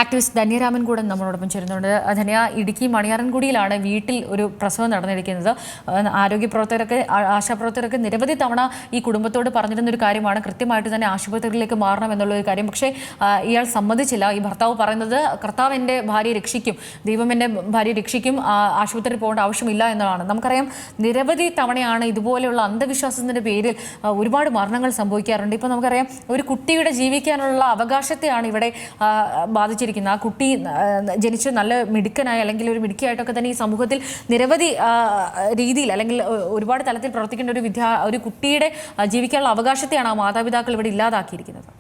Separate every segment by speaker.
Speaker 1: Activist Dhanya Raman കൂടെ നമ്മളോടൊപ്പം ചേരുന്നുണ്ട്. ധന്യ, ഇടുക്കി മണിയാറൻകുടിയിലാണ് വീട്ടിൽ ഒരു പ്രസവം നടന്നിരിക്കുന്നത്. ആരോഗ്യ പ്രവർത്തകരൊക്കെ ആശാപ്രവർത്തകരൊക്കെ നിരവധി തവണ ഈ കുടുംബത്തോട് പറഞ്ഞിരുന്ന ഒരു കാര്യമാണ് കൃത്യമായിട്ട് തന്നെ ആശുപത്രികളിലേക്ക് മാറണം എന്നുള്ള ഒരു കാര്യം. പക്ഷേ ഇയാൾ സമ്മതിച്ചില്ല. ഈ ഭർത്താവ് പറയുന്നത് കർത്താവ് എൻ്റെ ഭാര്യയെ രക്ഷിക്കും, ദൈവം എൻ്റെ ഭാര്യയെ രക്ഷിക്കും, ആശുപത്രിയിൽ പോകേണ്ട ആവശ്യമില്ല എന്നതാണ്. നമുക്കറിയാം നിരവധി തവണയാണ് ഇതുപോലെയുള്ള അന്ധവിശ്വാസത്തിൻ്റെ പേരിൽ ഒരുപാട് മരണങ്ങൾ സംഭവിക്കാറുണ്ട്. ഇപ്പോൾ നമുക്കറിയാം ഒരു കുട്ടിയുടെ ജീവിക്കാനുള്ള അവകാശത്തെയാണ് ഇവിടെ ബാധിച്ചിരിക്കുന്നത്. ആ കുട്ടി ജനിച്ച് നല്ല മിടുക്കനായി അല്ലെങ്കിൽ ഒരു മിടുക്കിയായിട്ടൊക്കെ തന്നെ ഈ സമൂഹത്തിൽ നിരവധി രീതിയിൽ അല്ലെങ്കിൽ ഒരുപാട് തലത്തിൽ പ്രവർത്തിക്കേണ്ട ഒരു കുട്ടിയുടെ ജീവിക്കാനുള്ള അവകാശത്തെയാണ് ആ മാതാപിതാക്കൾ ഇവിടെ ഇല്ലാതാക്കിയിരിക്കുന്നത്.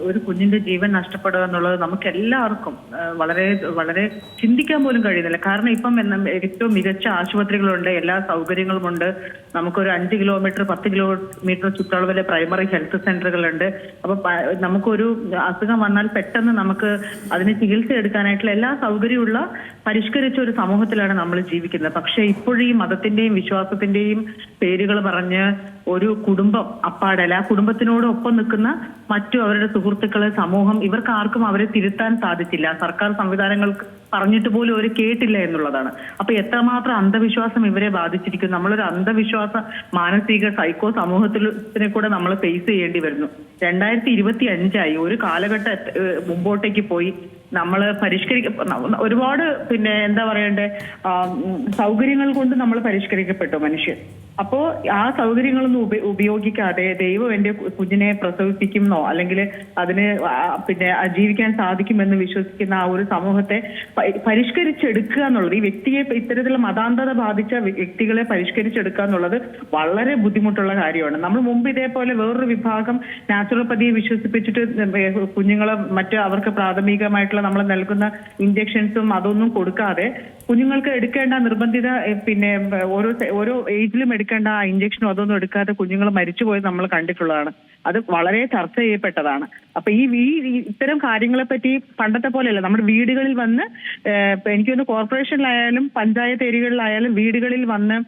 Speaker 2: ഒരു കുഞ്ഞിന്റെ ജീവൻ നഷ്ടപ്പെടുക എന്നുള്ളത് നമുക്ക് എല്ലാവർക്കും വളരെ വളരെ ചിന്തിക്കാൻ പോലും കഴിയുന്നില്ല. കാരണം ഇപ്പം ഏറ്റവും മികച്ച ആശുപത്രികളുണ്ട്, എല്ലാ സൗകര്യങ്ങളുമുണ്ട്. നമുക്കൊരു 5 കിലോമീറ്റർ 10 കിലോമീറ്റർ ചുറ്റളവിലെ പ്രൈമറി ഹെൽത്ത് സെന്ററുകളുണ്ട്. അപ്പൊ നമുക്കൊരു അസുഖം വന്നാൽ പെട്ടെന്ന് നമുക്ക് അതിന് ചികിത്സ എടുക്കാനായിട്ടുള്ള എല്ലാ സൗകര്യമുള്ള പരിഷ്കരിച്ച ഒരു സമൂഹത്തിലാണ് നമ്മൾ ജീവിക്കുന്നത്. പക്ഷെ ഇപ്പോഴും ഈ മതത്തിന്റെയും വിശ്വാസത്തിന്റെയും പേരുകൾ പറഞ്ഞ് ഒരു കുടുംബം അപ്പാടല്ല, ആ കുടുംബത്തിനോടൊപ്പം നിൽക്കുന്ന മറ്റു അവരുടെ സുഹൃത്തുക്കളെ, സമൂഹം, ഇവർക്ക് ആർക്കും അവരെ തിരുത്താൻ സാധിച്ചില്ല. സർക്കാർ സംവിധാനങ്ങൾക്ക് പറഞ്ഞിട്ട് പോലും അവർ കേട്ടില്ല എന്നുള്ളതാണ്. അപ്പൊ എത്രമാത്രം അന്ധവിശ്വാസം ഇവരെ ബാധിച്ചിരിക്കും. നമ്മളൊരു അന്ധവിശ്വാസ മാനസിക സൈക്കോ സമൂഹത്തിനെ കൂടെ നമ്മൾ ഫേസ് ചെയ്യേണ്ടി വരുന്നു. 2025 ഒരു കാലഘട്ടം മുമ്പോട്ടേക്ക് പോയി. നമ്മൾ ഒരുപാട് എന്താ പറയണ്ടേ, സൗകര്യങ്ങൾ കൊണ്ട് നമ്മൾ പരിഷ്കരിക്കപ്പെട്ടു മനുഷ്യൻ. അപ്പോ ആ സൗകര്യങ്ങളൊന്നും ഉപയോഗിക്കാതെ ദൈവം എന്റെ കുഞ്ഞിനെ പ്രസവിപ്പിക്കുന്നോ അല്ലെങ്കിൽ അതിന് ജീവിക്കാൻ സാധിക്കുമെന്ന് വിശ്വസിക്കുന്ന ആ ഒരു സമൂഹത്തെ പരിഷ്കരിച്ചെടുക്കുക എന്നുള്ളത്, ഈ വ്യക്തിയെ ഇത്തരത്തിലുള്ള മതാന്ധത ബാധിച്ച വ്യക്തികളെ പരിഷ്കരിച്ചെടുക്കുക എന്നുള്ളത് വളരെ ബുദ്ധിമുട്ടുള്ള കാര്യമാണ്. നമ്മൾ മുമ്പ് ഇതേപോലെ വേറൊരു വിഭാഗം നാച്ചുറോപ്പതിയെ വിശ്വസിപ്പിച്ചിട്ട് കുഞ്ഞുങ്ങളെ അവർക്ക് പ്രാഥമികമായിട്ടുള്ള നമ്മൾ നൽകുന്ന ഇഞ്ചക്ഷൻസും അതൊന്നും കൊടുക്കാതെ കുഞ്ഞുങ്ങൾക്ക് എടുക്കേണ്ട നിർബന്ധിത ഓരോ ഏജിലും എടുക്കേണ്ട ആ ഇഞ്ചക്ഷനും അതൊന്നും എടുക്കാതെ കുഞ്ഞുങ്ങൾ മരിച്ചുപോയത് നമ്മൾ കണ്ടിട്ടുള്ളതാണ്. അത് വളരെ ചർച്ച ചെയ്യപ്പെട്ടതാണ്. അപ്പൊ ഈ ഇത്തരം കാര്യങ്ങളെ പറ്റി പണ്ടത്തെ പോലെയല്ല. നമ്മുടെ വീടുകളിൽ വന്ന് എനിക്കൊന്ന് കോർപ്പറേഷനിലായാലും പഞ്ചായത്ത് ഏരിയകളിലായാലും വീടുകളിൽ വന്ന്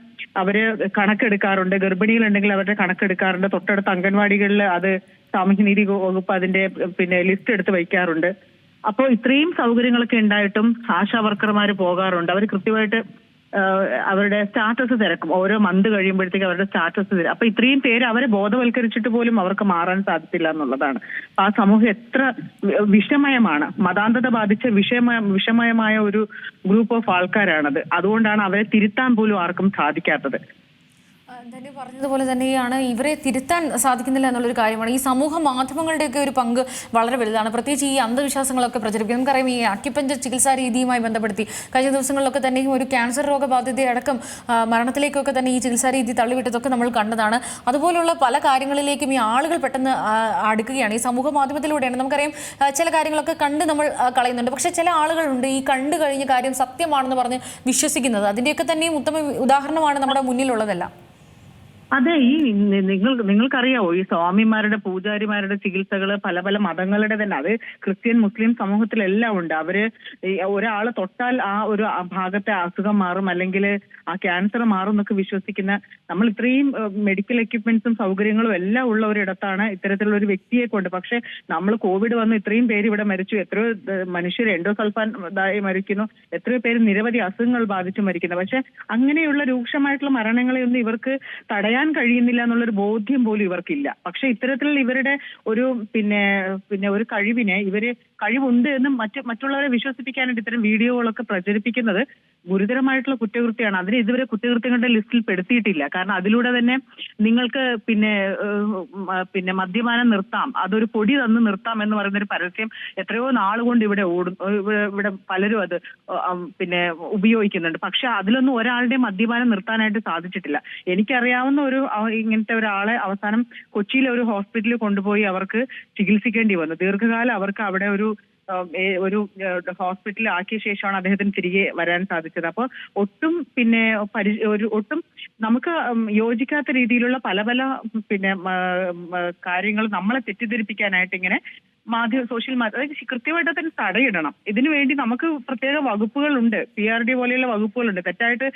Speaker 2: അവര് കണക്കെടുക്കാറുണ്ട്. ഗർഭിണികളുണ്ടെങ്കിൽ അവരുടെ കണക്കെടുക്കാറുണ്ട്. തൊട്ടടുത്ത അംഗൻവാടികളിൽ അത് സാമൂഹ്യനീതി വകുപ്പ് അതിന്റെ ലിസ്റ്റ് എടുത്ത് വയ്ക്കാറുണ്ട്. അപ്പോൾ ഇത്രയും സൗകര്യങ്ങളൊക്കെ ഉണ്ടായിട്ടും ആശാ വർക്കർമാർ പോകാറുണ്ട്. അവർ കൃത്യമായിട്ട് അവരുടെ സ്റ്റാറ്റസ് തിരക്കും. ഓരോ മന്ത് കഴിയുമ്പോഴത്തേക്ക് അവരുടെ സ്റ്റാറ്റസ് തരും. അപ്പൊ ഇത്രയും പേര് അവരെ ബോധവൽക്കരിച്ചിട്ട് പോലും അവർക്ക് മാറാൻ സാധിച്ചില്ല എന്നുള്ളതാണ്. ആ സമൂഹം എത്ര വിഷമയമാണ്. മതാന്ധത ബാധിച്ച വിഷമയമായ ഒരു ഗ്രൂപ്പ് ഓഫ് ആൾക്കാരാണത്. അതുകൊണ്ടാണ് അവരെ തിരുത്താൻ പോലും ആർക്കും സാധിക്കാത്തത്.
Speaker 1: ധന്യ പറഞ്ഞതുപോലെ തന്നെയാണ് ഇവരെ തിരുത്താൻ സാധിക്കുന്നില്ല എന്നുള്ളൊരു കാര്യമാണ്. ഈ സമൂഹ മാധ്യമങ്ങളുടെയൊക്കെ ഒരു പങ്ക് വളരെ വലുതാണ്. പ്രത്യേകിച്ച് ഈ അന്ധവിശ്വാസങ്ങളൊക്കെ പ്രചരിപ്പിക്കും. നമുക്കറിയാം ഈ അക്യുപഞ്ചർ ചികിത്സാ രീതിയുമായി ബന്ധപ്പെടുത്തി കഴിഞ്ഞ ദിവസങ്ങളിലൊക്കെ തന്നെയും ഒരു ക്യാൻസർ രോഗബാധിതയടക്കം മരണത്തിലേക്കൊക്കെ തന്നെ ഈ ചികിത്സാ രീതി തള്ളിവിട്ടതൊക്കെ നമ്മൾ കണ്ടതാണ്. അതുപോലുള്ള പല കാര്യങ്ങളിലേക്കും ഈ ആളുകൾ പെട്ടെന്ന് അടുക്കുകയാണ്. ഈ സമൂഹ മാധ്യമത്തിലൂടെയാണ്. നമുക്കറിയാം ചില കാര്യങ്ങളൊക്കെ കണ്ട് നമ്മൾ കളയുന്നുണ്ട്. പക്ഷേ ചില ആളുകളുണ്ട് ഈ കണ്ടു കഴിഞ്ഞ കാര്യം സത്യമാണെന്ന് പറഞ്ഞ് വിശ്വസിക്കുന്നത്. അതിൻ്റെയൊക്കെ തന്നെയും ഉത്തമ ഉദാഹരണമാണ് നമ്മുടെ മുന്നിലുള്ളതെല്ലാം.
Speaker 2: അതെ, നിങ്ങൾക്കറിയാവോ ഈ സ്വാമിമാരുടെ പൂജാരിമാരുടെ ചികിത്സകള് പല പല മതങ്ങളുടെ തന്നെ, അത് ക്രിസ്ത്യൻ മുസ്ലിം സമൂഹത്തിലെല്ലാം ഉണ്ട്. അവര് ഒരാള് തൊട്ടാൽ ആ ഒരു ഭാഗത്തെ അസുഖം മാറും അല്ലെങ്കിൽ ആ ക്യാൻസർ മാറും എന്നൊക്കെ വിശ്വസിക്കുന്ന, നമ്മൾ ഇത്രയും മെഡിക്കൽ എക്യുപ്മെന്റ്സും സൗകര്യങ്ങളും എല്ലാം ഉള്ള ഒരിടത്താണ് ഇത്തരത്തിലുള്ള ഒരു വ്യക്തിയെ കൊണ്ട്. പക്ഷെ നമ്മൾ കോവിഡ് വന്ന് ഇത്രയും പേര് ഇവിടെ മരിച്ചു, എത്രയോ മനുഷ്യർ എൻഡോസൾഫാൻ മരിക്കുന്നു, എത്രയോ പേര് നിരവധി അസുഖങ്ങൾ ബാധിച്ചു മരിക്കുന്നു. പക്ഷെ അങ്ങനെയുള്ള രൂക്ഷമായിട്ടുള്ള മരണങ്ങളെയൊന്നും ഇവർക്ക് തടയാൻ കഴിയുന്നില്ല എന്നുള്ളൊരു ബോധ്യം പോലും ഇവർക്കില്ല. പക്ഷെ ഇത്തരത്തിലുള്ള ഇവരുടെ ഒരു ഒരു കഴിവിനെ കഴിവുണ്ട് എന്ന് മറ്റുള്ളവരെ വിശ്വസിപ്പിക്കാനായിട്ട് ഇത്തരം വീഡിയോകളൊക്കെ പ്രചരിപ്പിക്കുന്നത് ഗുരുതരമായിട്ടുള്ള കുറ്റകൃത്യമാണ്. അതിന് ഇതുവരെ കുറ്റകൃത്യങ്ങളുടെ ലിസ്റ്റിൽ പെടുത്തിയിട്ടില്ല. കാരണം അതിലൂടെ തന്നെ നിങ്ങൾക്ക് മദ്യപാനം നിർത്താം, അതൊരു പൊടി തന്ന് നിർത്താം എന്ന് പറയുന്നൊരു പരസ്യം എത്രയോ നാളുകൊണ്ട് ഇവിടെ പലരും അത് ഉപയോഗിക്കുന്നുണ്ട്. പക്ഷെ അതിലൊന്നും ഒരാളുടെ മദ്യപാനം നിർത്താനായിട്ട് സാധിച്ചിട്ടില്ല. എനിക്കറിയാവുന്ന ഇങ്ങനത്തെ ഒരാളെ അവസാനം കൊച്ചിയിലെ ഒരു ഹോസ്പിറ്റലിൽ കൊണ്ടുപോയി അവർക്ക് ചികിത്സിക്കേണ്ടി വന്നു. ദീർഘകാലം അവർക്ക് അവിടെ ഒരു ഹോസ്പിറ്റലിൽ ആക്കിയ ശേഷമാണ് അദ്ദേഹത്തിന് തിരികെ വരാൻ സാധിച്ചത്. അപ്പോൾ ഒട്ടും നമുക്ക് യോജിക്കാത്ത രീതിയിലുള്ള പല കാര്യങ്ങൾ നമ്മളെ തെറ്റിദ്ധരിപ്പിക്കാനായിട്ട് ഇങ്ങനെ സോഷ്യൽ അതായത് കൃത്യമായിട്ട് തന്നെ തടയിടണം. ഇതിനു വേണ്ടി നമുക്ക് പ്രത്യേക വകുപ്പുകളുണ്ട്, PRD പോലെയുള്ള വകുപ്പുകളുണ്ട്. തെറ്റായിട്ട്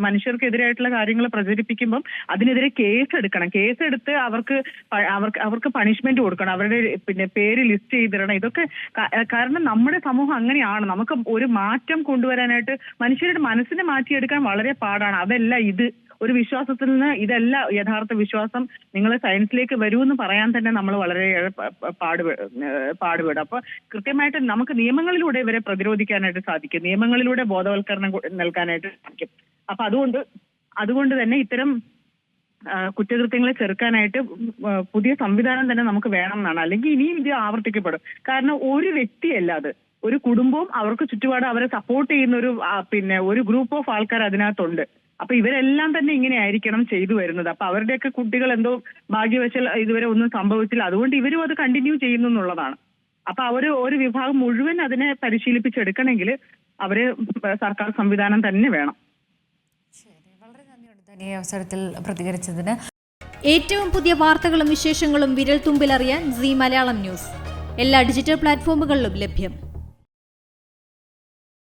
Speaker 2: മനുഷ്യർക്കെതിരായിട്ടുള്ള കാര്യങ്ങൾ പ്രചരിപ്പിക്കുമ്പം അതിനെതിരെ കേസെടുക്കണം. കേസെടുത്ത് അവർക്ക് പണിഷ്മെന്റ് കൊടുക്കണം, അവരുടെ പേര് ലിസ്റ്റ് ചെയ്തിടണം. ഇതൊക്കെ കാരണം നമ്മുടെ സമൂഹം അങ്ങനെയാണ്. നമുക്ക് ഒരു മാറ്റം കൊണ്ടുവരാനായിട്ട് മനുഷ്യരുടെ മനസ്സിനെ മാറ്റിയെടുക്കാൻ വളരെ പാടാണ്. അതല്ല ഇത് ഒരു വിശ്വാസത്തിൽ നിന്ന് ഇതല്ല യഥാർത്ഥ വിശ്വാസം, നിങ്ങൾ സയൻസിലേക്ക് വരൂ എന്ന് പറയാൻ തന്നെ നമ്മൾ വളരെയേറെ പാടുപെടും. അപ്പൊ കൃത്യമായിട്ട് നമുക്ക് നിയമങ്ങളിലൂടെ ഇവരെ പ്രതിരോധിക്കാനായിട്ട് സാധിക്കും, നിയമങ്ങളിലൂടെ ബോധവൽക്കരണം നൽകാനായിട്ട് സാധിക്കും. അപ്പൊ അതുകൊണ്ട് തന്നെ ഇത്തരം കുറ്റകൃത്യങ്ങളെ ചെറുക്കാനായിട്ട് പുതിയ സംവിധാനം തന്നെ നമുക്ക് വേണം എന്നാണ്. അല്ലെങ്കിൽ ഇനിയും ഇത് ആവർത്തിക്കപ്പെടും. കാരണം ഒരു വ്യക്തിയല്ല അത്, ഒരു കുടുംബവും അവർക്ക് ചുറ്റുപാട് അവരെ സപ്പോർട്ട് ചെയ്യുന്ന ഒരു ഗ്രൂപ്പ് ഓഫ് ആൾക്കാർ അതിനകത്തുണ്ട്. അപ്പൊ ഇവരെല്ലാം തന്നെ ഇങ്ങനെ ആയിരിക്കണം ചെയ്തു വരുന്നത്. അപ്പൊ അവരുടെയൊക്കെ കുട്ടികൾ എന്തോ ഭാഗ്യവശാൽ ഇതുവരെ ഒന്നും സംഭവിച്ചില്ല, അതുകൊണ്ട് ഇവരും അത് കണ്ടിന്യൂ ചെയ്യുന്നു എന്നുള്ളതാണ്. അപ്പൊ ഒരു വിഭാഗം മുഴുവൻ അതിനെ പരിശീലിപ്പിച്ചെടുക്കണമെങ്കിൽ അവര് സർക്കാർ സംവിധാനം തന്നെ വേണം.
Speaker 1: വളരെ നന്ദിയുണ്ട് ഈ അവസരത്തിൽ പ്രതികരിച്ചതിന്.
Speaker 3: ഏറ്റവും പുതിയ വാർത്തകളും വിശേഷങ്ങളും വിരൽ തുമ്പിലറിയാൻ സീ മലയാളം ന്യൂസ് എല്ലാ ഡിജിറ്റൽ പ്ലാറ്റ്ഫോമുകളിലും ലഭ്യം.